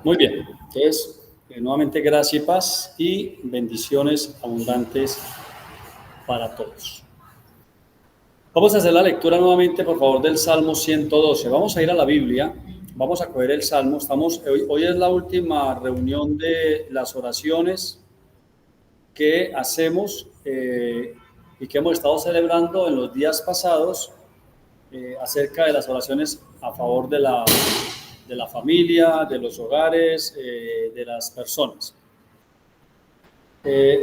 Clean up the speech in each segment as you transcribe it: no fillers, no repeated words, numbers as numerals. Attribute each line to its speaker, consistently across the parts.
Speaker 1: Muy bien, entonces, nuevamente gracia y paz y bendiciones abundantes para todos. Vamos a hacer la lectura nuevamente, por favor, del Salmo 112. Vamos a ir a la Biblia, vamos a coger el Salmo. Hoy es la última reunión de las oraciones que hacemos y que hemos estado celebrando en los días pasados acerca de las oraciones a favor de la familia, de los hogares, de las personas.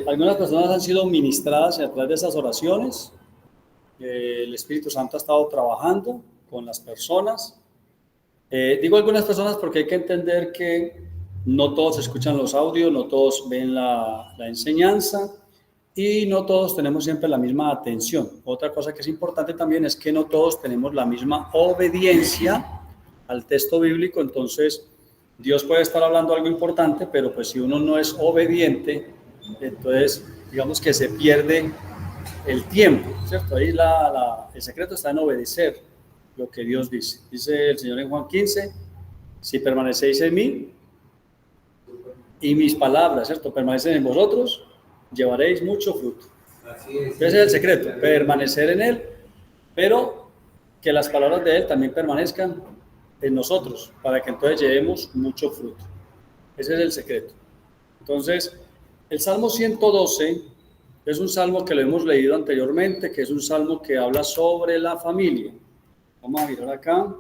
Speaker 1: Algunas personas han sido ministradas a través de esas oraciones. El Espíritu Santo ha estado trabajando con las personas. Digo algunas personas porque hay que entender que no todos escuchan los audios, no todos ven la enseñanza y no todos tenemos siempre la misma atención. Otra cosa que es importante también es que no todos tenemos la misma obediencia al texto bíblico. Entonces Dios puede estar hablando algo importante, pero pues si uno no es obediente, entonces digamos que se pierde el tiempo, ¿cierto? Ahí el secreto está en obedecer lo que Dios dice. Dice el Señor en Juan 15, si permanecéis en mí y mis palabras, ¿cierto?, permanecen en vosotros, llevaréis mucho fruto. Ese es el secreto, permanecer en Él, pero que las palabras de Él también permanezcan en nosotros, para que entonces llevemos mucho fruto. Ese es el secreto. Entonces, el Salmo 112 es un salmo que lo hemos leído anteriormente, que es un salmo que habla sobre la familia. Vamos a mirar acá.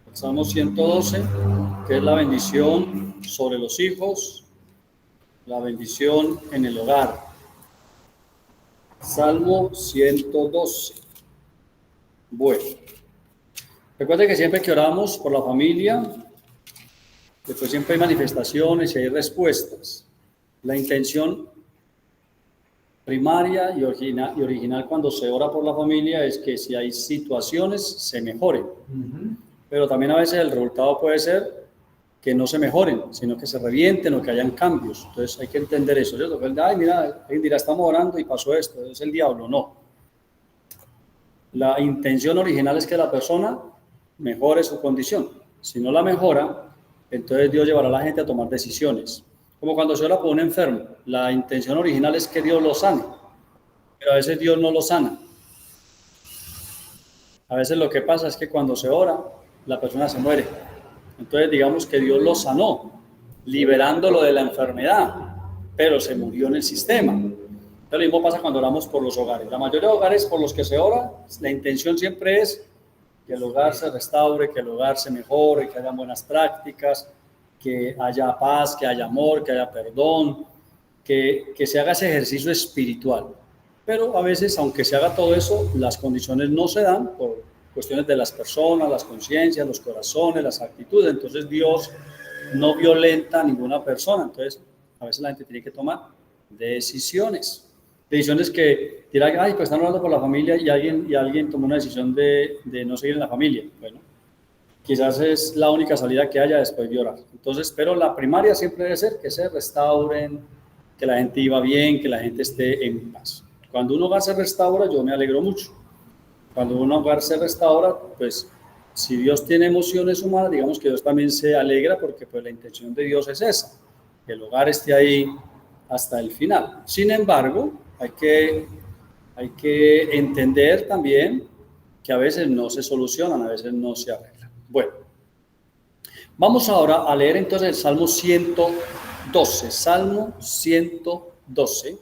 Speaker 1: El Salmo 112, que es la bendición sobre los hijos, la bendición en el hogar. Salmo 112. Bueno, recuerden que siempre que oramos por la familia, después siempre hay manifestaciones y hay respuestas. La intención primaria y original cuando se ora por la familia es que si hay situaciones se mejoren, pero también a veces el resultado puede ser que no se mejoren, sino que se revienten o que hayan cambios. Entonces hay que entender eso, ¿cierto? Ay, mira, alguien dirá, estamos orando y pasó esto, es el diablo. No, la intención original es que la persona mejore su condición. Si no la mejora, entonces Dios llevará a la gente a tomar decisiones. Como cuando se ora por un enfermo, la intención original es que Dios lo sane, pero a veces Dios no lo sana. A veces lo que pasa es que cuando se ora, la persona se muere. Entonces digamos que Dios lo sanó, liberándolo de la enfermedad, pero se murió en el sistema. Entonces lo mismo pasa cuando oramos por los hogares. La mayoría de hogares por los que se ora, la intención siempre es que el hogar se restaure, que el hogar se mejore, que haya buenas prácticas, que haya paz, que haya amor, que haya perdón, que se haga ese ejercicio espiritual. Pero a veces, aunque se haga todo eso, las condiciones no se dan por cuestiones de las personas, las conciencias, los corazones, las actitudes. Entonces Dios no violenta a ninguna persona. Entonces a veces la gente tiene que tomar decisiones que dirán, ay, pues están orando por la familia y alguien tomó una decisión de no seguir en la familia. Bueno, quizás es la única salida que haya después de orar. Entonces, pero la primaria siempre debe ser que se restauren, que la gente viva bien, que la gente esté en paz. Cuando un hogar se restaura, yo me alegro mucho. Cuando un hogar se restaura, pues si Dios tiene emociones humanas, digamos que Dios también se alegra porque pues la intención de Dios es esa, que el hogar esté ahí hasta el final. Sin embargo, hay que entender también que a veces no se solucionan, a veces no se arreglan. Bueno, vamos ahora a leer entonces el Salmo 112. Salmo 112.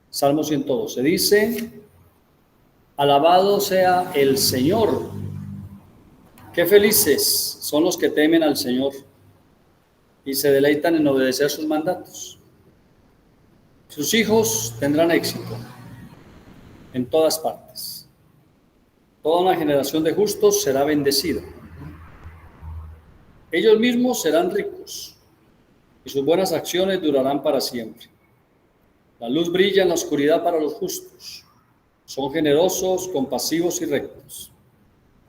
Speaker 1: Salmo 112 dice: alabado sea el Señor. Qué felices son los que temen al Señor y se deleitan en obedecer sus mandatos. Sus hijos tendrán éxito en todas partes. Toda una generación de justos será bendecida. Ellos mismos serán ricos y sus buenas acciones durarán para siempre. La luz brilla en la oscuridad para los justos. Son generosos, compasivos y rectos.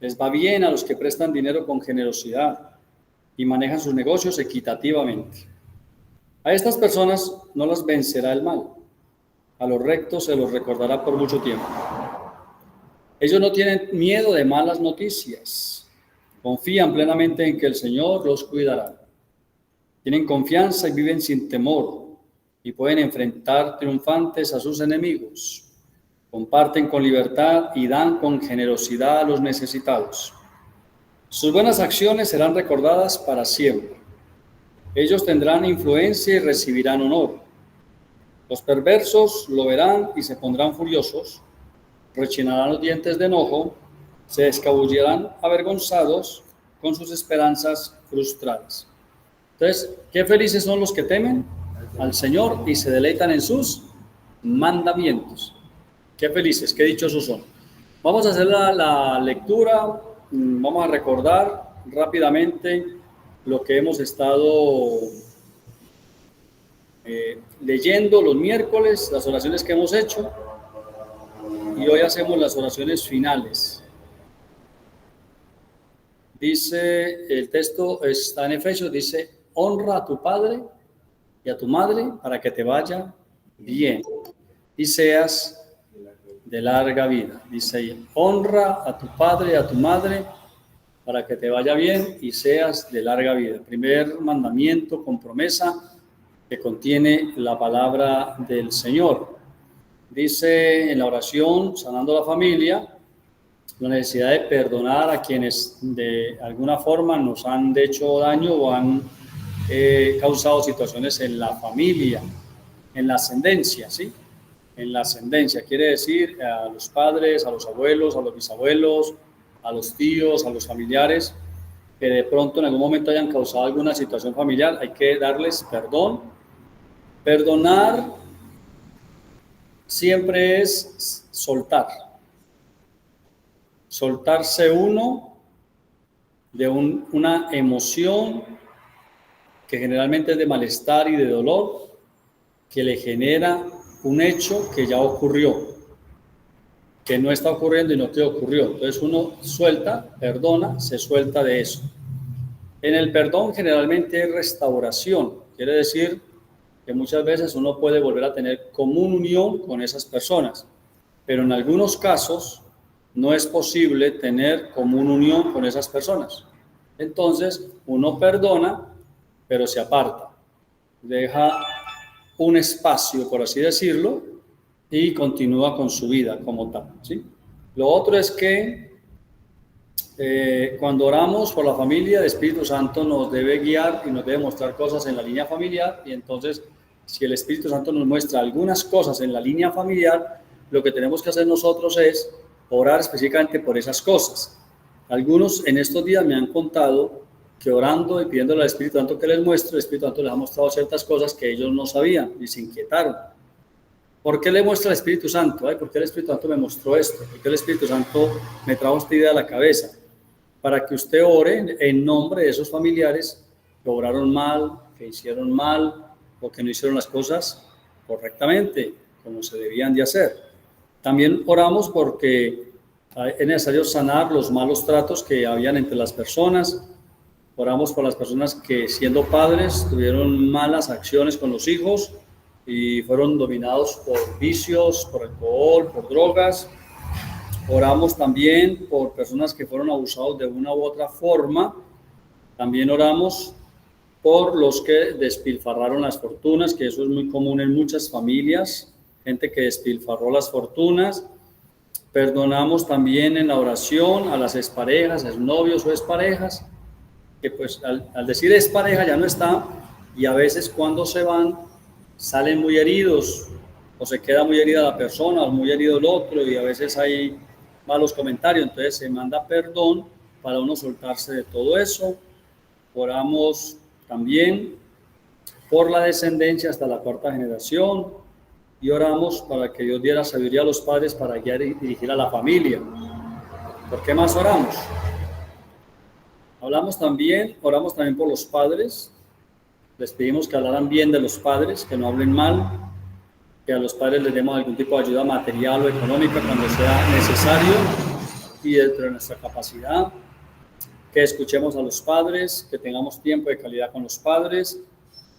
Speaker 1: Les va bien a los que prestan dinero con generosidad y manejan sus negocios equitativamente. A estas personas no las vencerá el mal. A los rectos se los recordará por mucho tiempo. Ellos no tienen miedo de malas noticias. Confían plenamente en que el Señor los cuidará. Tienen confianza y viven sin temor y pueden enfrentar triunfantes a sus enemigos. Comparten con libertad y dan con generosidad a los necesitados. Sus buenas acciones serán recordadas para siempre. Ellos tendrán influencia y recibirán honor. Los perversos lo verán y se pondrán furiosos, rechinarán los dientes de enojo, se escabullirán avergonzados con sus esperanzas frustradas. Entonces, qué felices son los que temen al Señor y se deleitan en sus mandamientos. Qué felices, qué dichosos son. Vamos a hacer la lectura, vamos a recordar rápidamente lo que hemos estado leyendo los miércoles, las oraciones que hemos hecho, y hoy hacemos las oraciones finales. Dice, el texto está en Efesios, dice: honra a tu padre y a tu madre para que te vaya bien y seas de larga vida. Dice ahí: honra a tu padre y a tu madre para que te vaya bien y seas de larga vida. Primer mandamiento con promesa que contiene la palabra del Señor. Dice en la oración Sanando la Familia la necesidad de perdonar a quienes de alguna forma nos han hecho daño o han causado situaciones en la familia, en la ascendencia, ¿sí? En la ascendencia, quiere decir a los padres, a los abuelos, a los bisabuelos, a los tíos, a los familiares, que de pronto en algún momento hayan causado alguna situación familiar, hay que darles perdón. Perdonar siempre es soltar. Soltarse uno de una emoción que generalmente es de malestar y de dolor, que le genera un hecho que ya ocurrió, que no está ocurriendo y no te ocurrió. Entonces uno suelta, perdona, se suelta de eso. En el perdón generalmente hay restauración, quiere decir que muchas veces uno puede volver a tener comunión con esas personas, pero en algunos casos no es posible tener comunión con esas personas. Entonces uno perdona, pero se aparta, deja un espacio, por así decirlo, y continúa con su vida como tal, ¿sí? Lo otro es que cuando oramos por la familia, el Espíritu Santo nos debe guiar y nos debe mostrar cosas en la línea familiar, y entonces si el Espíritu Santo nos muestra algunas cosas en la línea familiar, lo que tenemos que hacer nosotros es orar específicamente por esas cosas. Algunos en estos días me han contado que orando y pidiéndole al Espíritu Santo que les muestre, el Espíritu Santo les ha mostrado ciertas cosas que ellos no sabían y se inquietaron. ¿Por qué le muestra el Espíritu Santo? ¿Por qué el Espíritu Santo me mostró esto? ¿Por qué el Espíritu Santo me trajo esta idea a la cabeza? Para que usted ore en nombre de esos familiares que obraron mal, que hicieron mal o que no hicieron las cosas correctamente, como se debían de hacer. También oramos porque es necesario sanar los malos tratos que habían entre las personas. Oramos por las personas que, siendo padres, tuvieron malas acciones con los hijos y fueron dominados por vicios, por alcohol, por drogas. Oramos también por personas que fueron abusados de una u otra forma. También oramos por los que despilfarraron las fortunas, que eso es muy común en muchas familias, gente que despilfarró las fortunas. Perdonamos también en la oración a las exparejas, exnovios o exparejas, que pues al decir expareja ya no está, y a veces cuando se van salen muy heridos, o se queda muy herida la persona, o muy herido el otro, y a veces hay malos comentarios. Entonces se manda perdón para uno soltarse de todo eso. Oramos también por la descendencia hasta la cuarta generación, y oramos para que Dios diera sabiduría a los padres para guiar y dirigir a la familia. ¿Por qué más oramos? Oramos también por los padres. Les pedimos que hablaran bien de los padres, que no hablen mal, que a los padres les demos algún tipo de ayuda material o económica cuando sea necesario y dentro de nuestra capacidad, que escuchemos a los padres, que tengamos tiempo de calidad con los padres,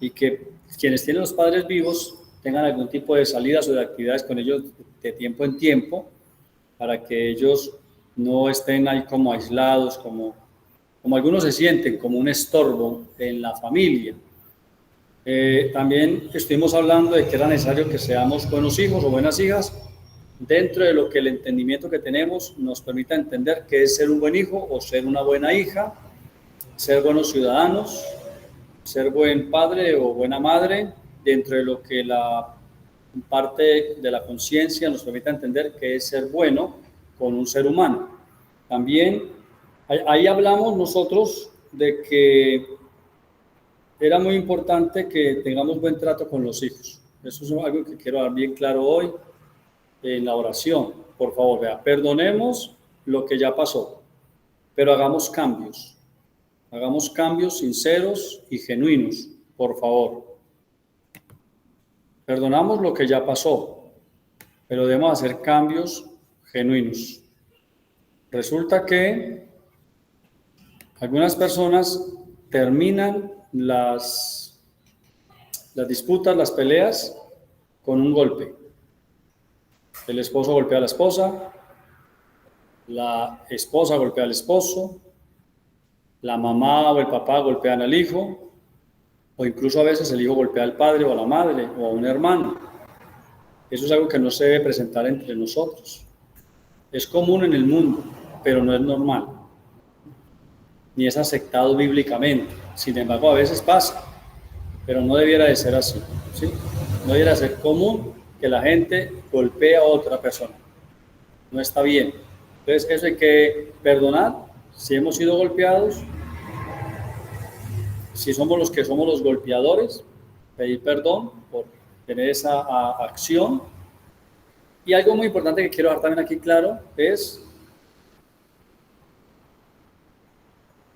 Speaker 1: y que quienes tienen los padres vivos tengan algún tipo de salidas o de actividades con ellos de tiempo en tiempo, para que ellos no estén ahí como aislados, como como algunos se sienten como un estorbo en la familia. También estuvimos hablando de que era necesario que seamos buenos hijos o buenas hijas, dentro de lo que el entendimiento que tenemos nos permita entender qué es ser un buen hijo o ser una buena hija, ser buenos ciudadanos, ser buen padre o buena madre, dentro de lo que la parte de la conciencia nos permita entender qué es ser bueno con un ser humano. También ahí hablamos nosotros de que era muy importante que tengamos buen trato con los hijos. Eso es algo que quiero dar bien claro hoy en la oración. Por favor, vea, perdonemos lo que ya pasó, pero hagamos cambios. Hagamos cambios sinceros y genuinos, por favor. Perdonamos lo que ya pasó, pero debemos hacer cambios genuinos. Resulta que algunas personas terminan las disputas, las peleas, con un golpe. El esposo golpea a la esposa golpea al esposo, la mamá o el papá golpean al hijo, o incluso a veces el hijo golpea al padre o a la madre o a un hermano. Eso es algo que no se debe presentar entre nosotros. Es común en el mundo, pero no es normal, ni es aceptado bíblicamente. Sin embargo, a veces pasa, pero no debiera de ser así, ¿sí? No debiera ser común que la gente golpee a otra persona. No está bien. Entonces, eso hay que perdonar. Si hemos sido golpeados, si somos los que somos los golpeadores, pedir perdón por tener esa acción. Y algo muy importante que quiero dejar también aquí claro es,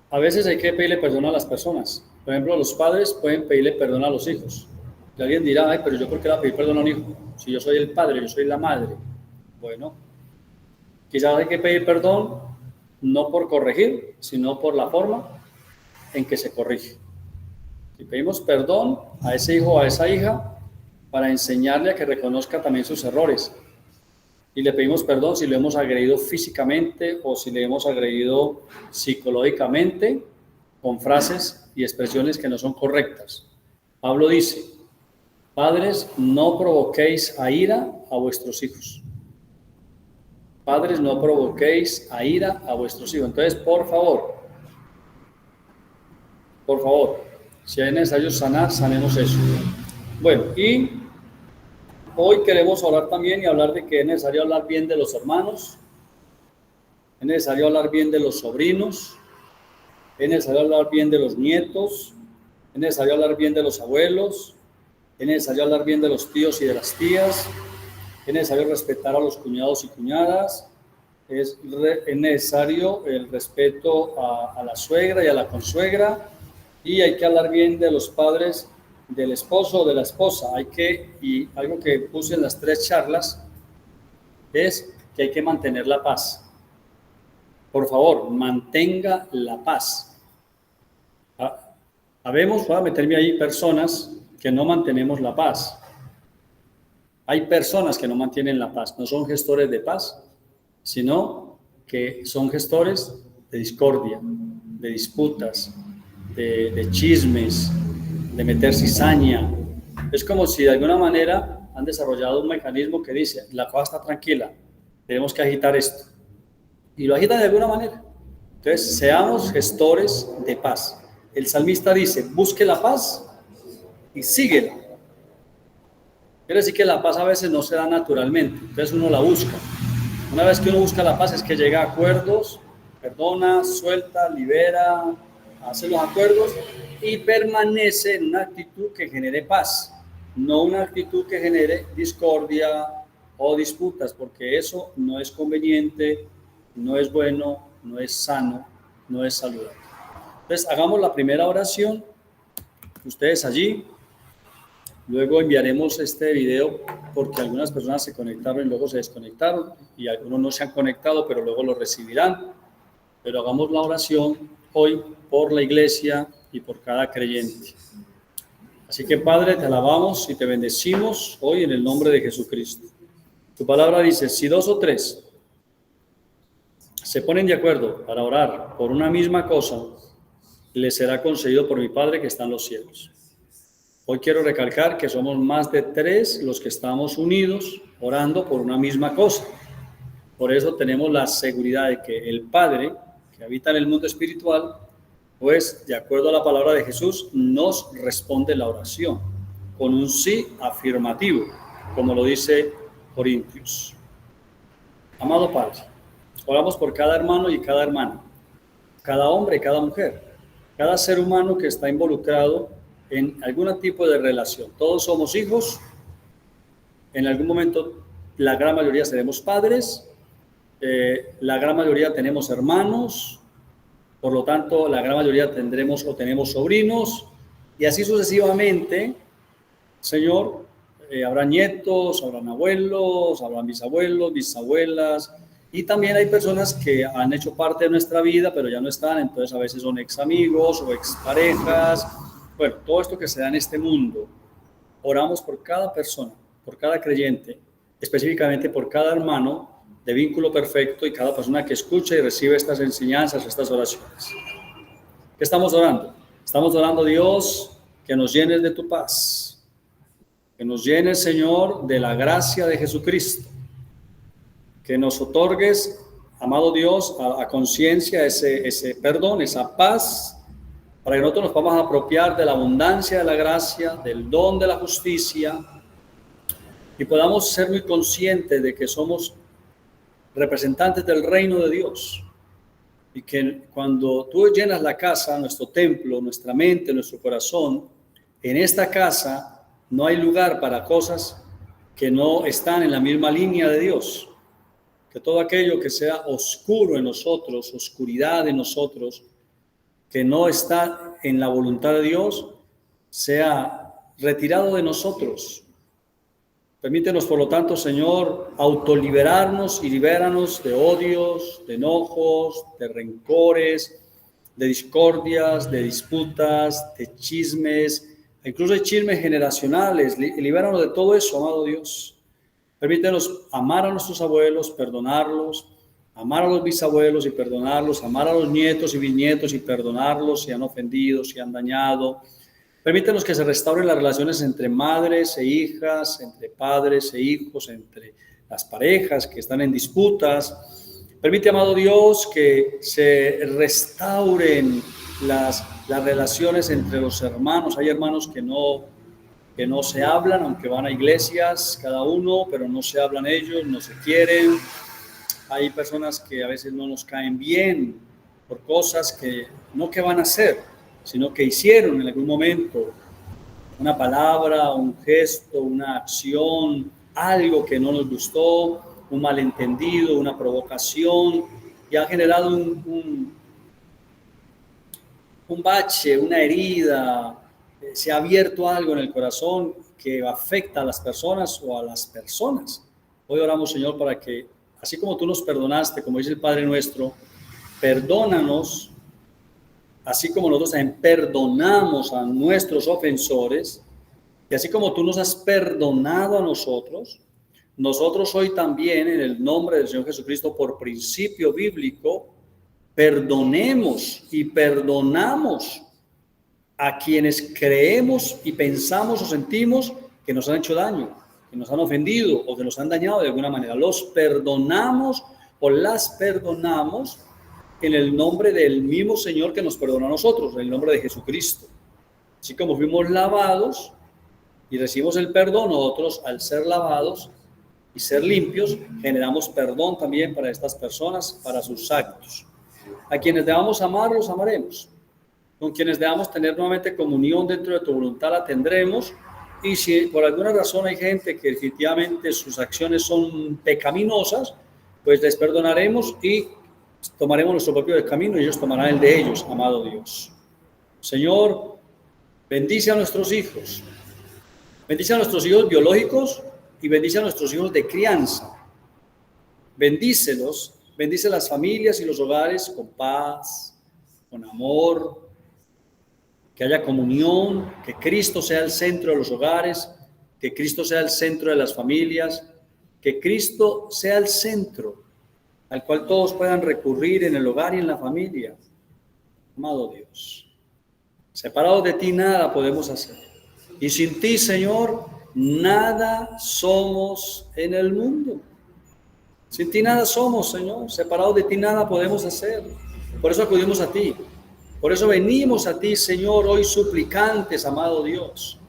Speaker 1: a veces hay que pedirle perdón a las personas. Por ejemplo, los padres pueden pedirle perdón a los hijos. Y alguien dirá, ay, pero yo ¿por qué le voy a pedir perdón a un hijo? Si yo soy el padre, yo soy la madre. Bueno, quizás hay que pedir perdón no por corregir, sino por la forma en que se corrige. Si pedimos perdón a ese hijo o a esa hija para enseñarle a que reconozca también sus errores. Y le pedimos perdón si lo hemos agredido físicamente o si le hemos agredido psicológicamente con frases y expresiones que no son correctas. Pablo dice, padres, no provoquéis a ira a vuestros hijos. Padres, no provoquéis a ira a vuestros hijos. Entonces, por favor, si es necesario sanar, sanemos eso. Bueno, y hoy queremos hablar también y hablar de que es necesario hablar bien de los hermanos, es necesario hablar bien de los sobrinos, es necesario hablar bien de los nietos, es necesario hablar bien de los abuelos, es necesario hablar bien de los tíos y de las tías, es necesario respetar a los cuñados y cuñadas, es necesario el respeto a la suegra y a la consuegra, y hay que hablar bien de los padres del esposo o de la esposa. Y algo que puse en las 3 charlas es que hay que mantener la paz. Por favor, mantenga la paz. Habemos, voy a meterme ahí, personas que no mantenemos la paz. Hay personas que no mantienen la paz, no son gestores de paz, sino que son gestores de discordia, de disputas, de chismes, de meter cizaña. Es como si de alguna manera han desarrollado un mecanismo que dice, la cosa está tranquila, tenemos que agitar esto. Y lo agitan de alguna manera. Entonces, seamos gestores de paz. El salmista dice, busque la paz y síguela. Quiere decir que la paz a veces no se da naturalmente, entonces uno la busca. Una vez que uno busca la paz es que llega a acuerdos, perdona, suelta, libera, hace los acuerdos y permanece en una actitud que genere paz, no una actitud que genere discordia o disputas, porque eso no es conveniente, no es bueno, no es sano, no es saludable. Entonces, hagamos la primera oración, ustedes allí. Luego enviaremos este video porque algunas personas se conectaron y luego se desconectaron y algunos no se han conectado, pero luego lo recibirán. Pero hagamos la oración hoy por la iglesia y por cada creyente. Así que, Padre, te alabamos y te bendecimos hoy en el nombre de Jesucristo. Tu palabra dice, si 2 o 3 se ponen de acuerdo para orar por una misma cosa, les será concedido por mi Padre que está en los cielos. Hoy quiero recalcar que somos más de 3 los que estamos unidos orando por una misma cosa. Por eso tenemos la seguridad de que el Padre, que habita en el mundo espiritual, pues de acuerdo a la palabra de Jesús, nos responde la oración con un sí afirmativo, como lo dice Corintios. Amado Padre, oramos por cada hermano y cada hermana, cada hombre y cada mujer, cada ser humano que está involucrado en algún tipo de relación. Todos somos hijos, en algún momento la gran mayoría seremos padres, la gran mayoría tenemos hermanos, por lo tanto la gran mayoría tendremos o tenemos sobrinos, y así sucesivamente, Señor, habrá nietos, habrán abuelos, habrán bisabuelos, bisabuelas, y también hay personas que han hecho parte de nuestra vida, pero ya no están, entonces a veces son ex amigos o ex parejas. Bueno, todo esto que se da en este mundo, oramos por cada persona, por cada creyente, específicamente por cada hermano de vínculo perfecto y cada persona que escucha y recibe estas enseñanzas, estas oraciones. ¿Qué estamos orando? Estamos orando, Dios, que nos llenes de tu paz, que nos llenes, Señor, de la gracia de Jesucristo, que nos otorgues, amado Dios, a conciencia ese perdón, esa paz, para que nosotros nos podamos apropiar de la abundancia de la gracia, del don de la justicia, y podamos ser muy conscientes de que somos representantes del reino de Dios, y que cuando tú llenas la casa, nuestro templo, nuestra mente, nuestro corazón, en esta casa no hay lugar para cosas que no están en la misma línea de Dios, que todo aquello que sea oscuro en nosotros, oscuridad en nosotros, que no está en la voluntad de Dios, sea retirado de nosotros. Permítenos, por lo tanto, Señor, autoliberarnos y libéranos de odios, de enojos, de rencores, de discordias, de disputas, de chismes, incluso de chismes generacionales. Libéranos de todo eso, amado Dios. Permítenos amar a nuestros abuelos, perdonarlos, amar a los bisabuelos y perdonarlos, amar a los nietos y bisnietos y perdonarlos si han ofendido, si han dañado. Permítenos que se restauren las relaciones entre madres e hijas, entre padres e hijos, entre las parejas que están en disputas. Permite, amado Dios, que se restauren las relaciones entre los hermanos. Hay hermanos que no se hablan, aunque van a iglesias cada uno, pero no se hablan ellos, no se quieren. Hay personas que a veces no nos caen bien por cosas que no que van a hacer, sino que hicieron en algún momento una palabra, un gesto, una acción, algo que no nos gustó, un malentendido, una provocación, y ha generado un bache, una herida, se ha abierto algo en el corazón que afecta a las personas o a las personas. Hoy oramos, Señor, para que, así como tú nos perdonaste, como dice el Padre nuestro, perdónanos, así como nosotros también perdonamos a nuestros ofensores, y así como tú nos has perdonado a nosotros hoy también, en el nombre del Señor Jesucristo, por principio bíblico, perdonemos y perdonamos a quienes creemos y pensamos o sentimos que nos han hecho daño, que nos han ofendido o que nos han dañado de alguna manera. Los perdonamos o las perdonamos en el nombre del mismo Señor que nos perdonó a nosotros, en el nombre de Jesucristo. Así como fuimos lavados y recibimos el perdón, nosotros al ser lavados y ser limpios, generamos perdón también para estas personas, para sus actos. A quienes debamos amar, los amaremos. Con quienes debamos tener nuevamente comunión dentro de tu voluntad, la tendremos. Y si por alguna razón hay gente que definitivamente sus acciones son pecaminosas, pues les perdonaremos y tomaremos nuestro propio camino y ellos tomarán el de ellos, amado Dios. Señor, bendice a nuestros hijos. Bendice a nuestros hijos biológicos y bendice a nuestros hijos de crianza. Bendícelos, bendice las familias y los hogares con paz, con amor, que haya comunión, que Cristo sea el centro de los hogares, que Cristo sea el centro de las familias, que Cristo sea el centro al cual todos puedan recurrir en el hogar y en la familia. Amado Dios, separados de ti nada podemos hacer. Y sin ti, Señor, nada somos en el mundo. Sin ti nada somos, Señor. Separados de ti nada podemos hacer. Por eso acudimos a ti. Por eso venimos a ti, Señor, hoy suplicantes, amado Dios.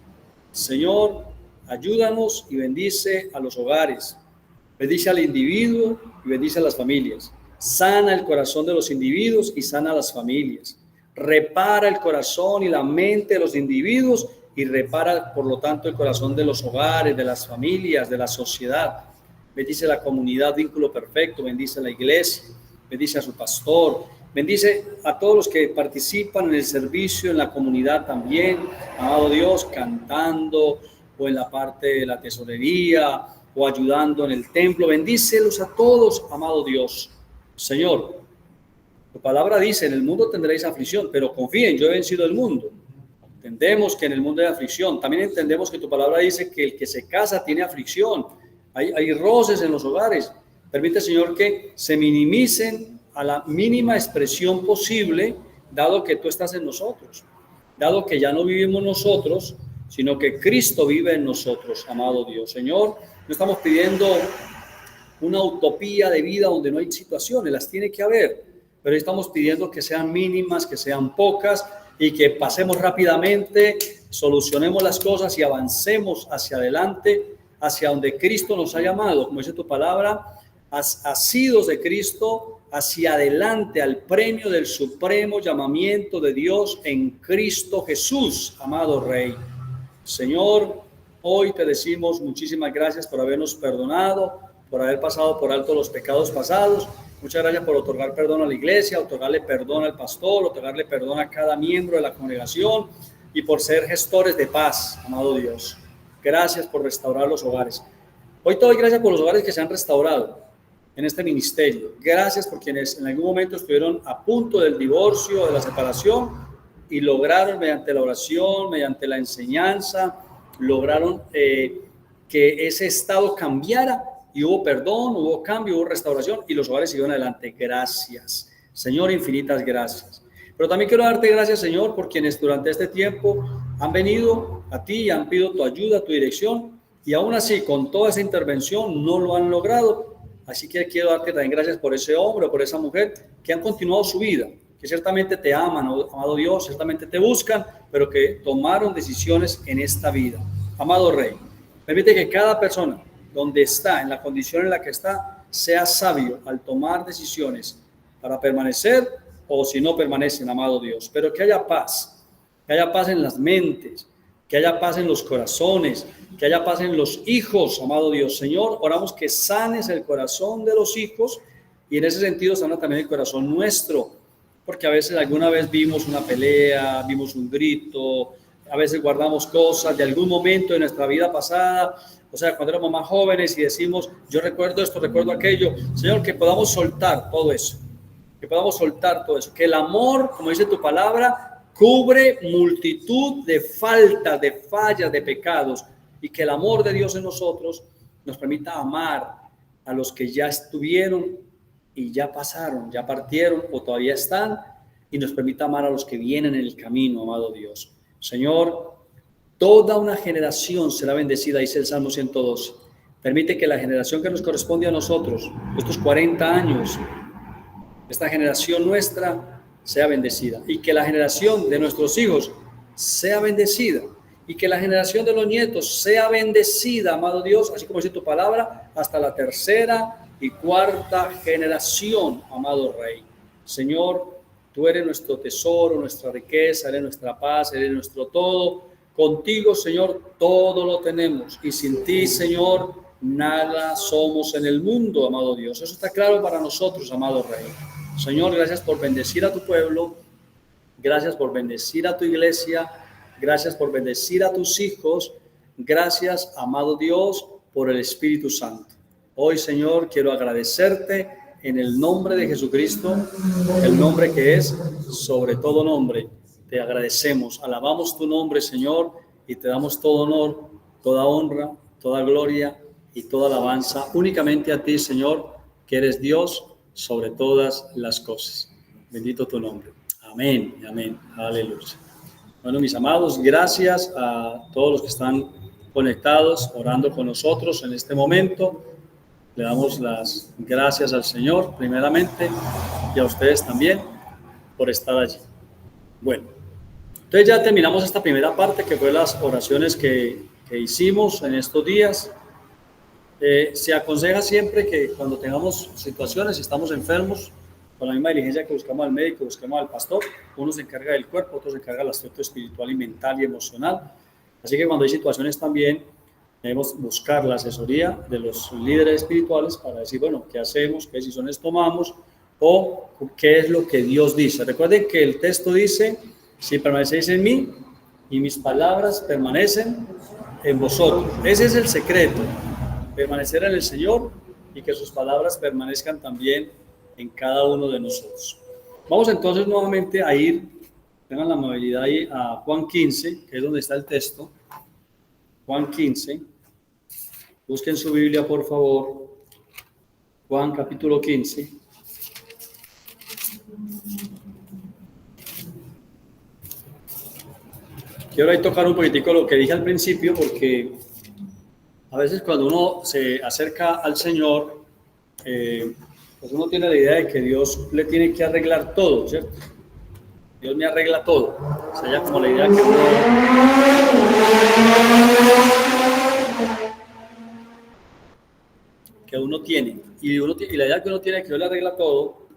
Speaker 1: Señor, ayúdanos y bendice a los hogares. Bendice al individuo y bendice a las familias. Sana el corazón de los individuos y sana a las familias. Repara el corazón y la mente de los individuos y repara, por lo tanto, el corazón de los hogares, de las familias, de la sociedad. Bendice la comunidad Vínculo Perfecto, bendice a la iglesia, bendice a su pastor, bendice a todos los que participan en el servicio, en la comunidad también, amado Dios, cantando o en la parte de la tesorería o ayudando en el templo. Bendícelos a todos, amado Dios. Señor, tu palabra dice, en el mundo tendréis aflicción, pero confíen, yo he vencido el mundo. Entendemos que en el mundo hay aflicción. También entendemos que tu palabra dice que el que se casa tiene aflicción. Hay roces en los hogares. Permite, Señor, que se minimicen a la mínima expresión posible, dado que tú estás en nosotros, dado que ya no vivimos nosotros, sino que Cristo vive en nosotros, amado Dios. Señor, no estamos pidiendo una utopía de vida donde no hay situaciones, las tiene que haber, pero estamos pidiendo que sean mínimas, que sean pocas y que pasemos rápidamente, solucionemos las cosas y avancemos hacia adelante, hacia donde Cristo nos ha llamado, como dice tu palabra, asidos de Cristo, hacia adelante al premio del supremo llamamiento de Dios en Cristo Jesús, amado Rey. Señor, hoy te decimos muchísimas gracias por habernos perdonado, por haber pasado por alto los pecados pasados. Muchas gracias por otorgar perdón a la iglesia, otorgarle perdón al pastor, otorgarle perdón a cada miembro de la congregación y por ser gestores de paz, amado Dios. Gracias por restaurar los hogares. Hoy te doy gracias por los hogares que se han restaurado en este ministerio. Gracias por quienes en algún momento estuvieron a punto del divorcio, de la separación y lograron mediante la oración, mediante la enseñanza, lograron que ese estado cambiara y hubo perdón, hubo cambio, hubo restauración y los hogares siguieron adelante. Gracias, Señor, infinitas gracias. Pero también quiero darte gracias, Señor, por quienes durante este tiempo han venido a ti y han pedido tu ayuda, tu dirección, y aún así, con toda esa intervención, no lo han logrado. Así que quiero darte también gracias por ese hombre o por esa mujer que han continuado su vida, que ciertamente te aman, amado Dios, ciertamente te buscan, pero que tomaron decisiones en esta vida. Amado Rey, permite que cada persona, donde está, en la condición en la que está, sea sabio al tomar decisiones para permanecer o si no permanecen, amado Dios, pero que haya paz en las mentes, que haya paz en los corazones, que haya paz en los hijos, amado Dios. Señor, oramos que sanes el corazón de los hijos y en ese sentido sana también el corazón nuestro, porque a veces alguna vez vimos una pelea, vimos un grito, a veces guardamos cosas de algún momento de nuestra vida pasada, o sea, cuando éramos más jóvenes y decimos, yo recuerdo esto, recuerdo aquello. Señor, que podamos soltar todo eso, que el amor, como dice tu palabra, cubre multitud de faltas, de fallas, de pecados, y que el amor de Dios en nosotros nos permita amar a los que ya estuvieron y ya pasaron, ya partieron o todavía están, y nos permita amar a los que vienen en el camino, amado Dios. Señor, toda una generación será bendecida, dice el Salmo 112. Permite que la generación que nos corresponde a nosotros, estos 40 años, esta generación nuestra, sea bendecida, y que la generación de nuestros hijos sea bendecida, y que la generación de los nietos sea bendecida, amado Dios, así como dice tu palabra, hasta la tercera y cuarta generación, amado Rey. Señor, tú eres nuestro tesoro, nuestra riqueza, eres nuestra paz, eres nuestro todo. Contigo, Señor, todo lo tenemos, y sin ti, Señor, nada somos en el mundo, amado Dios. Eso está claro para nosotros, amado Rey. Señor, gracias por bendecir a tu pueblo, gracias por bendecir a tu iglesia, gracias por bendecir a tus hijos, gracias, amado Dios, por el Espíritu Santo. Hoy, Señor, quiero agradecerte en el nombre de Jesucristo, el nombre que es sobre todo nombre. Te agradecemos, alabamos tu nombre, Señor, y te damos todo honor, toda honra, toda gloria y toda alabanza únicamente a ti, Señor, que eres Dios sobre todas las cosas. Bendito tu nombre. Amén y amén. Aleluya. Bueno, mis amados, gracias a todos los que están conectados, orando con nosotros en este momento. Le damos las gracias al Señor, primeramente, y a ustedes también por estar allí. Bueno, entonces ya terminamos esta primera parte, que fue las oraciones que hicimos en estos días. Se aconseja siempre que cuando tengamos situaciones, si estamos enfermos, con la misma diligencia que buscamos al médico, buscamos al pastor, uno se encarga del cuerpo, otro se encarga del aspecto espiritual y mental y emocional. Así que cuando hay situaciones también debemos buscar la asesoría de los líderes espirituales para decir, bueno, ¿qué hacemos? ¿Qué decisiones tomamos? O ¿qué es lo que Dios dice? Recuerden que el texto dice, si permanecéis en mí y mis palabras permanecen en vosotros. Ese es el secreto, permanecer en el Señor y que sus palabras permanezcan también en cada uno de nosotros. Vamos entonces nuevamente a ir, tengan la amabilidad ahí, a Juan 15, que es donde está el texto. Juan 15, busquen su Biblia por favor. Juan capítulo 15. Quiero ahí tocar un poquitico lo que dije al principio, porque a veces cuando uno se acerca al Señor, pues uno tiene la idea de que Dios le tiene que arreglar todo, ¿cierto? Dios me arregla todo. O sea, ya como la idea que uno tiene. Y la idea que uno tiene que Dios le arregla todo,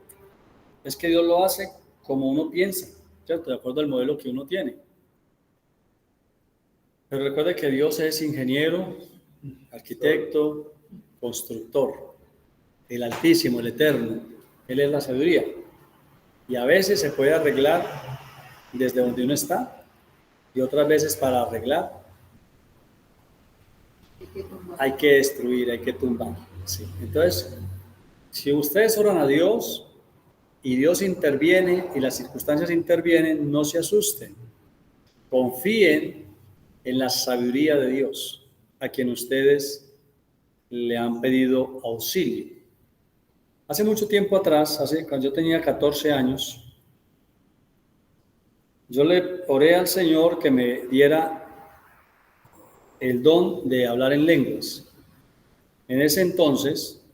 Speaker 1: es que Dios lo hace como uno piensa, ¿cierto? De acuerdo al modelo que uno tiene. Pero recuerde que Dios es ingeniero, arquitecto, constructor, el Altísimo, el Eterno. Él es la sabiduría. Y a veces se puede arreglar desde donde uno está, y otras veces para arreglar hay que destruir, hay que tumbar. Sí. Entonces, si ustedes oran a Dios y Dios interviene y las circunstancias intervienen, no se asusten. Confíen en la sabiduría de Dios, a quien ustedes le han pedido auxilio. Hace mucho tiempo atrás, cuando yo tenía 14 años, yo le oré al Señor que me diera el don de hablar en lenguas. En ese entonces,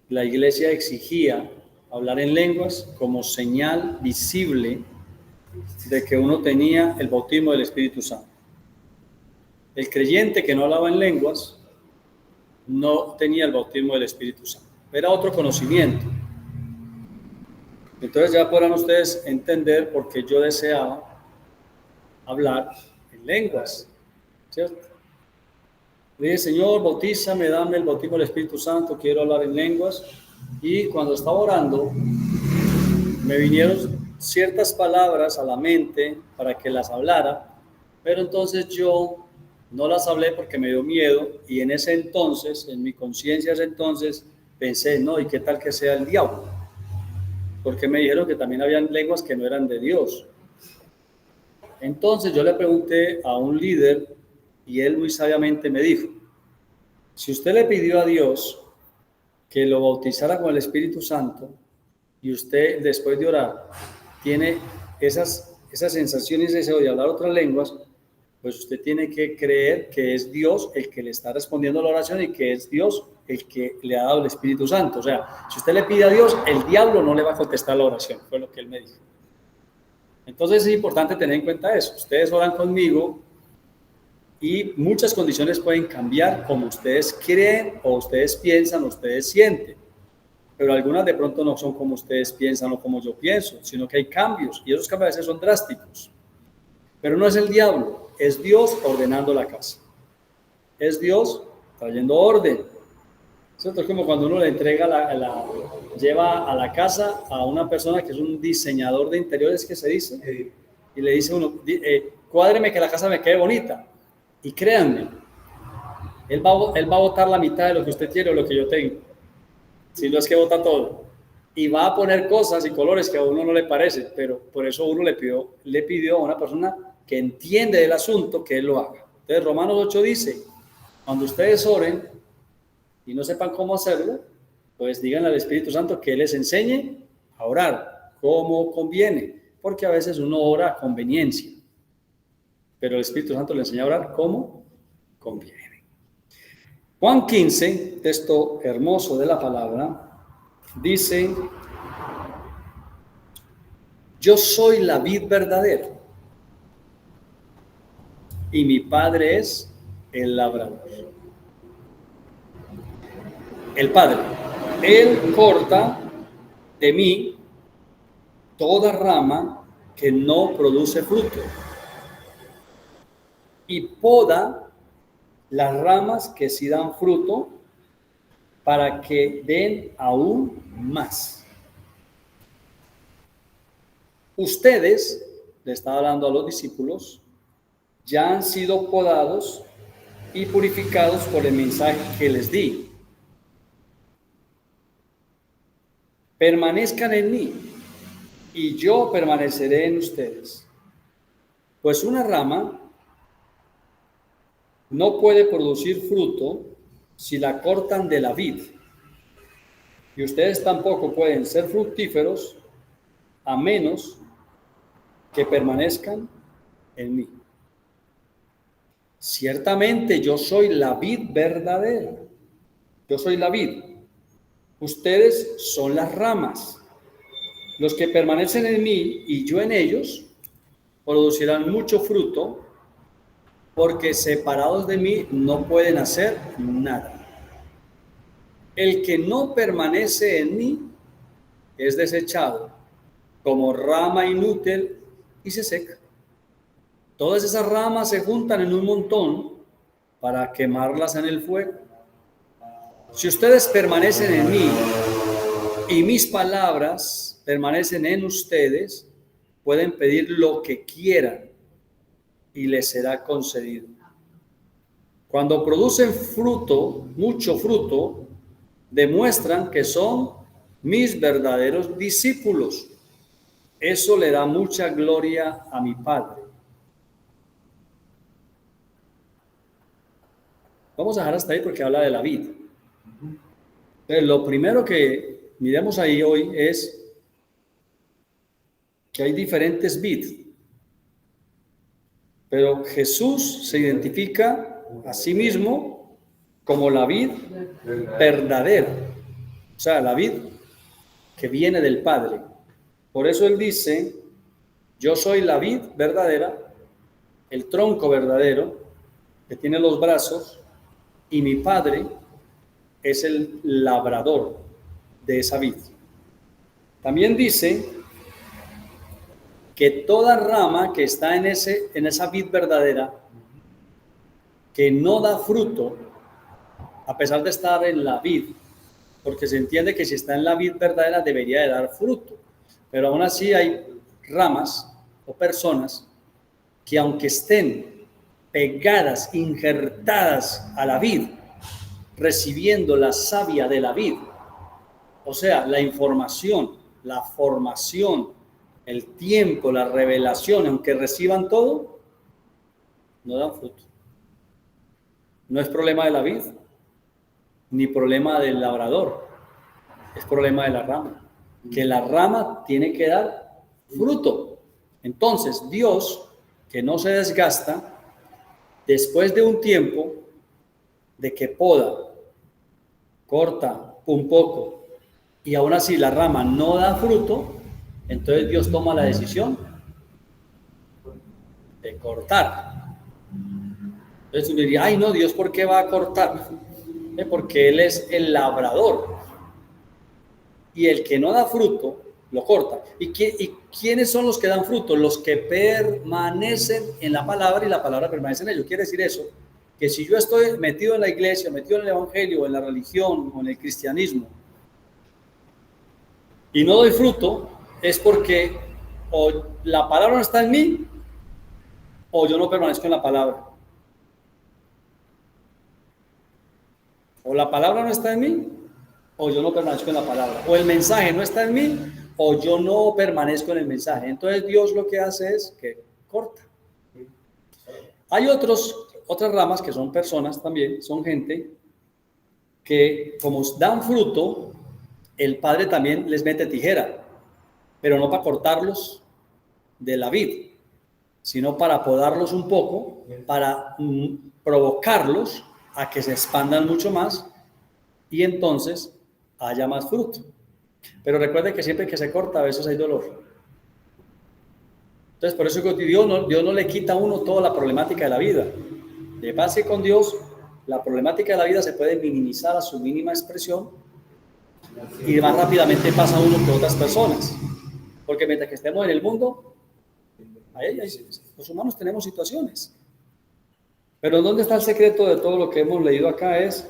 Speaker 1: la iglesia exigía hablar en lenguas como señal visible de que uno tenía el bautismo del Espíritu Santo. El creyente que no hablaba en lenguas no tenía el bautismo del Espíritu Santo. Era otro conocimiento. Entonces ya podrán ustedes entender por qué yo deseaba hablar en lenguas, ¿cierto? Le dije, Señor, bautízame, dame el bautismo del Espíritu Santo, quiero hablar en lenguas. Y cuando estaba orando, me vinieron ciertas palabras a la mente para que las hablara, pero entonces yo no las hablé porque me dio miedo, y en ese entonces, en mi conciencia ese entonces, pensé, no, ¿y qué tal que sea el diablo? Porque me dijeron que también habían lenguas que no eran de Dios. Entonces yo le pregunté a un líder y él muy sabiamente me dijo, si usted le pidió a Dios que lo bautizara con el Espíritu Santo y usted después de orar tiene esas sensaciones de hablar otras lenguas, pues usted tiene que creer que es Dios el que le está respondiendo a la oración y que es Dios el que le ha dado el Espíritu Santo. O sea, si usted le pide a Dios, el diablo no le va a contestar la oración, fue lo que él me dijo. Entonces es importante tener en cuenta eso. Ustedes oran conmigo y muchas condiciones pueden cambiar como ustedes creen o ustedes piensan o ustedes sienten. Pero algunas de pronto no son como ustedes piensan o como yo pienso, sino que hay cambios y esos cambios a veces son drásticos. Pero no es el diablo, es Dios ordenando la casa. Es Dios trayendo orden. ¿Cierto? Es como cuando uno le entrega lleva a la casa a una persona que es un diseñador de interiores, que se dice, y le dice uno, cuádreme que la casa me quede bonita. Y créanme, él va a botar la mitad de lo que usted quiere o lo que yo tengo. Si no es que bota todo. Y va a poner cosas y colores que a uno no le parecen, pero por eso uno le pidió a una persona que entiende del asunto que él lo haga. Entonces Romanos 8 dice, cuando ustedes oren y no sepan cómo hacerlo, pues díganle al Espíritu Santo que Él les enseñe a orar como conviene, porque a veces uno ora a conveniencia, pero el Espíritu Santo le enseña a orar como conviene. Juan 15, texto hermoso de la palabra, dice: yo soy la vid verdadera y mi Padre es el labrador. El Padre, Él corta de mí toda rama que no produce fruto y poda las ramas que sí dan fruto para que den aún más. Ustedes, le está hablando a los discípulos, ya han sido podados y purificados por el mensaje que les di. Permanezcan en mí y yo permaneceré en ustedes. Pues una rama no puede producir fruto si la cortan de la vid, y ustedes tampoco pueden ser fructíferos a menos que permanezcan en mí. Ciertamente yo soy la vid verdadera. Yo soy la vid. Ustedes son las ramas. Los que permanecen en mí y yo en ellos producirán mucho fruto, porque separados de mí no pueden hacer nada. El que no permanece en mí es desechado como rama inútil y se seca. Todas esas ramas se juntan en un montón para quemarlas en el fuego. Si ustedes permanecen en mí y mis palabras permanecen en ustedes, pueden pedir lo que quieran y les será concedido. Cuando producen fruto, mucho fruto, demuestran que son mis verdaderos discípulos. Eso le da mucha gloria a mi Padre. Vamos a dejar hasta ahí porque habla de la vid. Entonces, lo primero que miremos ahí hoy es que hay diferentes vid, pero Jesús se identifica a sí mismo como la vid verdadera, o sea, la vid que viene del Padre. Por eso Él dice: yo soy la vid verdadera, el tronco verdadero que tiene los brazos, y mi Padre es el labrador de esa vid. También dice que toda rama que está en esa vid verdadera, que no da fruto, a pesar de estar en la vid, porque se entiende que si está en la vid verdadera debería de dar fruto, pero aún así hay ramas o personas que, aunque estén pegadas, injertadas a la vid, recibiendo la savia de la vid, o sea, la información, la formación, el tiempo, la revelación, aunque reciban todo, no dan fruto. No es problema de la vid, ni problema del labrador, es problema de la rama, que la rama tiene que dar fruto. Entonces, Dios, que no se desgasta, después de un tiempo de que poda, corta un poco, y aún así la rama no da fruto, entonces Dios toma la decisión de cortar. Entonces uno diría: ay no, Dios, ¿por qué va a cortar? Porque Él es el labrador, y el que no da fruto lo corta. ¿Y quiénes son los que dan fruto? Los que permanecen en la palabra y la palabra permanece en ellos. Quiere decir eso, que si yo estoy metido en la iglesia, metido en el evangelio, en la religión o en el cristianismo, y no doy fruto, es porque o la palabra no está en mí, o yo no permanezco en la palabra. O la palabra no está en mí, o yo no permanezco en la palabra. O el mensaje no está en mí, o yo no permanezco en el mensaje. Entonces Dios lo que hace es que corta. Hay otras ramas que son personas también, son gente que, como dan fruto, el Padre también les mete tijera, pero no para cortarlos de la vid, sino para podarlos un poco, para provocarlos a que se expandan mucho más y entonces haya más fruto. Pero recuerde que siempre que se corta a veces hay dolor. Entonces por eso que Dios no le quita a uno toda la problemática de la vida. De base con Dios, la problemática de la vida se puede minimizar a su mínima expresión y más rápidamente pasa uno que otras personas. Porque mientras que estemos en el mundo, los humanos tenemos situaciones. Pero ¿dónde está el secreto de todo lo que hemos leído acá? Es,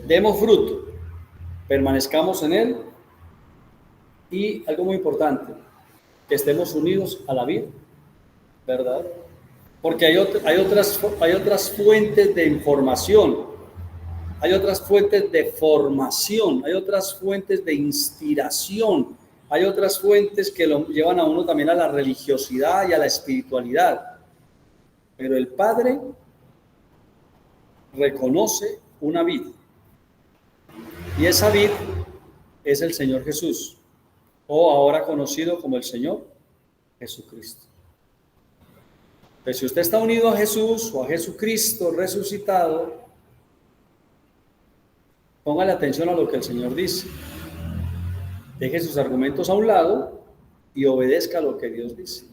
Speaker 1: demos fruto, permanezcamos en él y algo muy importante, que estemos unidos a la vida, ¿verdad? Porque hay otras fuentes de información, hay otras fuentes de formación, hay otras fuentes de inspiración, hay otras fuentes que lo llevan a uno también a la religiosidad y a la espiritualidad. Pero el Padre reconoce una vid. Y esa vid es el Señor Jesús, o ahora conocido como el Señor Jesucristo. Pues si usted está unido a Jesús o a Jesucristo resucitado, póngale atención a lo que el Señor dice. Deje sus argumentos a un lado y obedezca lo que Dios dice.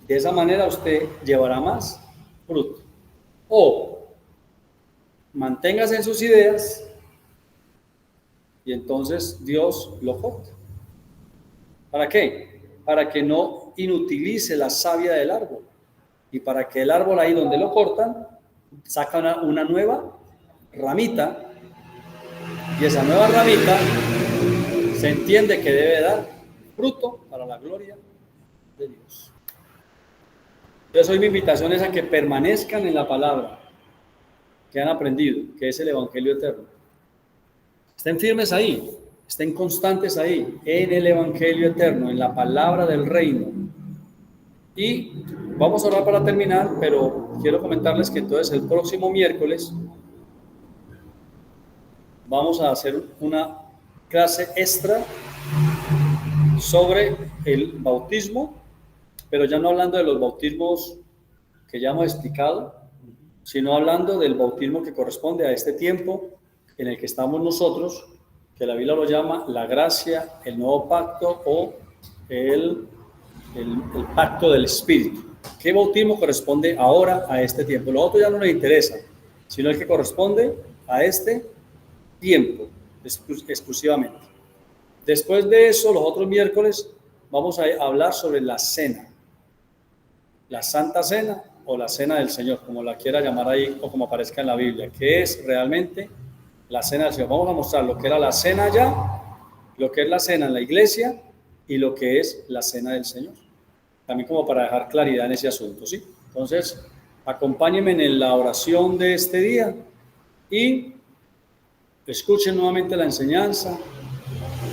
Speaker 1: De esa manera usted llevará más fruto. O manténgase en sus ideas y entonces Dios lo corta. ¿Para qué? Para que no inutilice la savia del árbol y para que el árbol ahí donde lo cortan saca una nueva ramita y esa nueva ramita se entiende que debe dar fruto para la gloria de Dios. Entonces hoy mi invitación es a que permanezcan en la palabra que han aprendido, que es el Evangelio eterno. Estén firmes ahí, estén constantes ahí, en el Evangelio eterno, en la palabra del reino. Y vamos a orar para terminar, pero quiero comentarles que entonces el próximo miércoles vamos a hacer una clase extra sobre el bautismo, pero ya no hablando de los bautismos que ya hemos explicado, sino hablando del bautismo que corresponde a este tiempo en el que estamos nosotros, que la Biblia lo llama la gracia, el nuevo pacto o el pacto del Espíritu. ¿Qué bautismo corresponde ahora a este tiempo? Lo otro ya no nos interesa, sino el que corresponde a este tiempo exclusivamente. Después de eso, los otros miércoles vamos a hablar sobre la cena, la Santa Cena o la Cena del Señor, como la quiera llamar ahí o como aparezca en la Biblia, que es realmente la Cena del Señor. Vamos a mostrar lo que era la cena allá, lo que es la cena en la iglesia y lo que es la Cena del Señor. También como para dejar claridad en ese asunto, ¿sí? Entonces, acompáñenme en la oración de este día y escuchen nuevamente la enseñanza,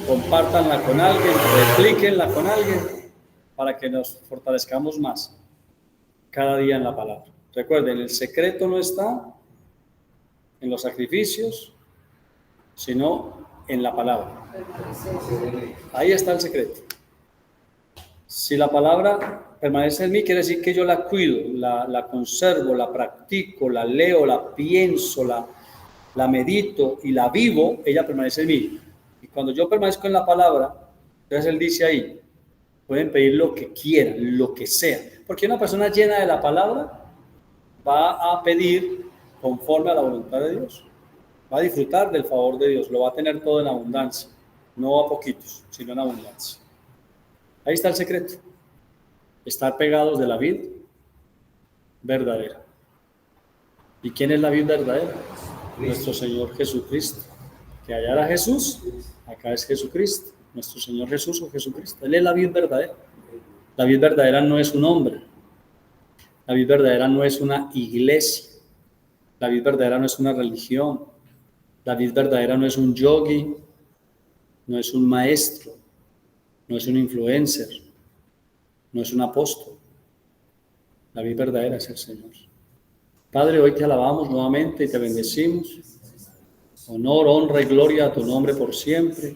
Speaker 1: compártanla con alguien, replíquenla con alguien para que nos fortalezcamos más cada día en la palabra. Recuerden, el secreto no está en los sacrificios, sino en la palabra. Ahí está el secreto. Si la palabra permanece en mí, quiere decir que yo la cuido, la conservo, la practico, la leo, la pienso, la medito y la vivo, ella permanece en mí. Y cuando yo permanezco en la palabra, entonces él dice ahí, pueden pedir lo que quieran, lo que sea. Porque una persona llena de la palabra va a pedir conforme a la voluntad de Dios. Va a disfrutar del favor de Dios, lo va a tener todo en abundancia, no a poquitos, sino en abundancia. Ahí está el secreto, estar pegados de la vid verdadera. ¿Y quién es la vid verdadera? Nuestro Señor Jesucristo. Que allá era Jesús, acá es Jesucristo, nuestro Señor Jesús o Jesucristo. Él es la vid verdadera. La vid verdadera no es un hombre, la vid verdadera no es una iglesia, la vid verdadera no es una religión, la vid verdadera no es un yogi, no es un maestro, no es un influencer, no es un apóstol. La vid verdadera es el Señor. Padre, hoy te alabamos nuevamente y te bendecimos Honor, honra y gloria a tu nombre por siempre.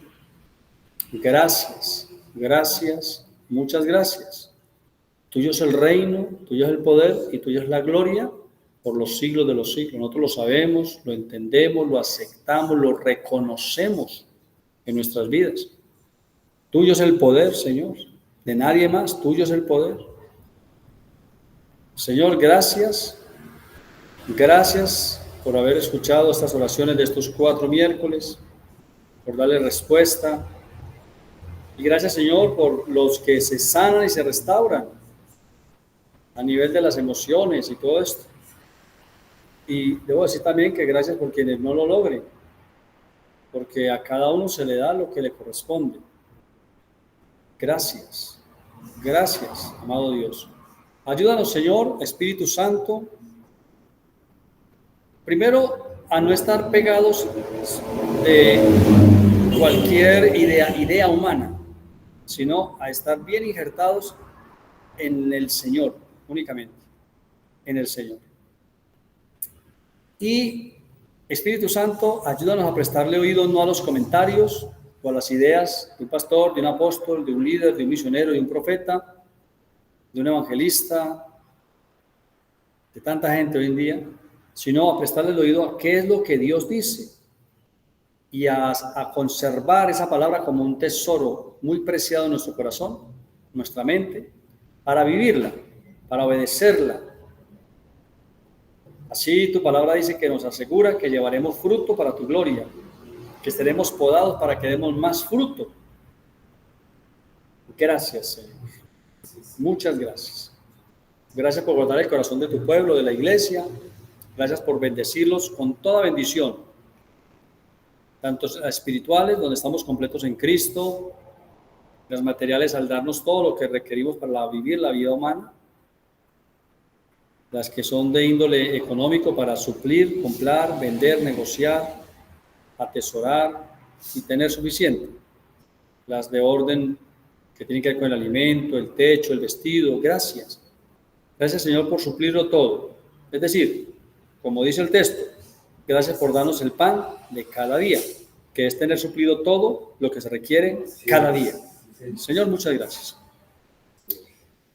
Speaker 1: Gracias, gracias, muchas gracias. Tuyo es el reino, tuyo es el poder y tuya es la gloria por los siglos de los siglos. Nosotros lo sabemos, lo entendemos, lo aceptamos, lo reconocemos en nuestras vidas. Tuyo es el poder, Señor, de nadie más, tuyo es el poder. Señor, gracias, gracias por haber escuchado estas oraciones de estos 4 miércoles, por darle respuesta. Y gracias, Señor, por los que se sanan y se restauran a nivel de las emociones y todo esto. Y debo decir también que gracias por quienes no lo logren, porque a cada uno se le da lo que le corresponde. Gracias, gracias, amado Dios. Ayúdanos, Señor, Espíritu Santo, primero a no estar pegados de cualquier idea humana, sino a estar bien injertados en el Señor, únicamente, en el Señor. Y Espíritu Santo, ayúdanos a prestarle oído no a los comentarios o a las ideas de un pastor, de un apóstol, de un líder, de un misionero, de un profeta, de un evangelista, de tanta gente hoy en día, sino a prestarle el oído a qué es lo que Dios dice y a conservar esa palabra como un tesoro muy preciado en nuestro corazón, nuestra mente, para vivirla, para obedecerla. Así tu palabra dice que nos asegura que llevaremos fruto para tu gloria, que estaremos podados para que demos más fruto. Gracias, Señor. Muchas gracias. Gracias por guardar el corazón de tu pueblo, de la iglesia. Gracias por bendecirlos con toda bendición, tanto espirituales, donde estamos completos en Cristo, las materiales al darnos todo lo que requerimos para vivir la vida humana, las que son de índole económico para suplir, comprar, vender, negociar, atesorar y tener suficiente, las de orden que tienen que ver con el alimento, el techo, el vestido. Gracias. Gracias, Señor, por suplirlo todo. Es decir, como dice el texto, gracias por darnos el pan de cada día, que es tener suplido todo lo que se requiere cada día. Señor, muchas gracias.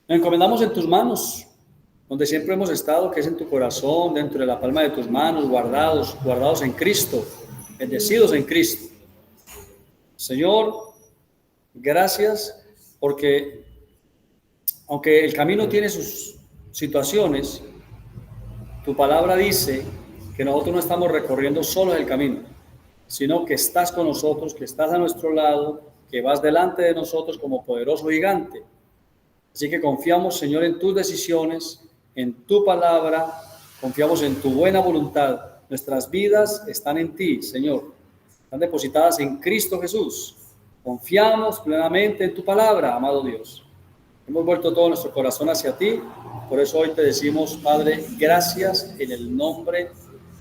Speaker 1: Nos encomendamos en tus manos, donde siempre hemos estado, que es en tu corazón, dentro de la palma de tus manos, guardados en Cristo, bendecidos en Cristo. Señor, gracias, porque aunque el camino tiene sus situaciones, tu palabra dice que nosotros no estamos recorriendo solo el camino, sino que estás con nosotros, que estás a nuestro lado, que vas delante de nosotros como poderoso gigante. Así que confiamos, Señor, en tus decisiones, en tu palabra, confiamos en tu buena voluntad. Nuestras vidas están en ti, Señor, están depositadas en Cristo Jesús. Confiamos plenamente en tu palabra, amado Dios. Hemos vuelto todo nuestro corazón hacia ti, por eso hoy te decimos, Padre, gracias en el nombre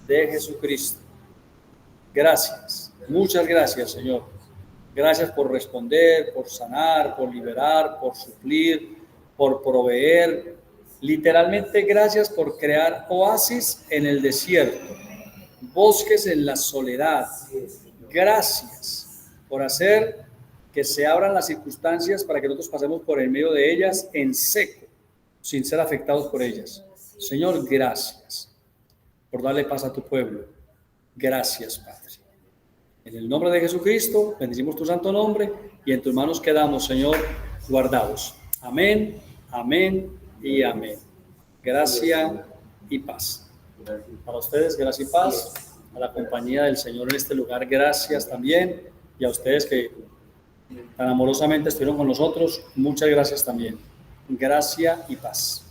Speaker 1: de Jesucristo. Gracias, muchas gracias, Señor. Gracias por responder, por sanar, por liberar, por suplir, por proveer. Literalmente, gracias por crear oasis en el desierto, bosques en la soledad. Gracias por hacer que se abran las circunstancias para que nosotros pasemos por el medio de ellas en seco, sin ser afectados por ellas. Señor, gracias por darle paz a tu pueblo. Gracias, Padre. En el nombre de Jesucristo, bendecimos tu santo nombre y en tus manos quedamos, Señor, guardados. Amén, amén y amén. Gracia y paz. Para ustedes, gracia y paz. A la compañía del Señor en este lugar, gracias también. Y a ustedes que tan amorosamente estuvieron con nosotros, muchas gracias también. Gracia y paz.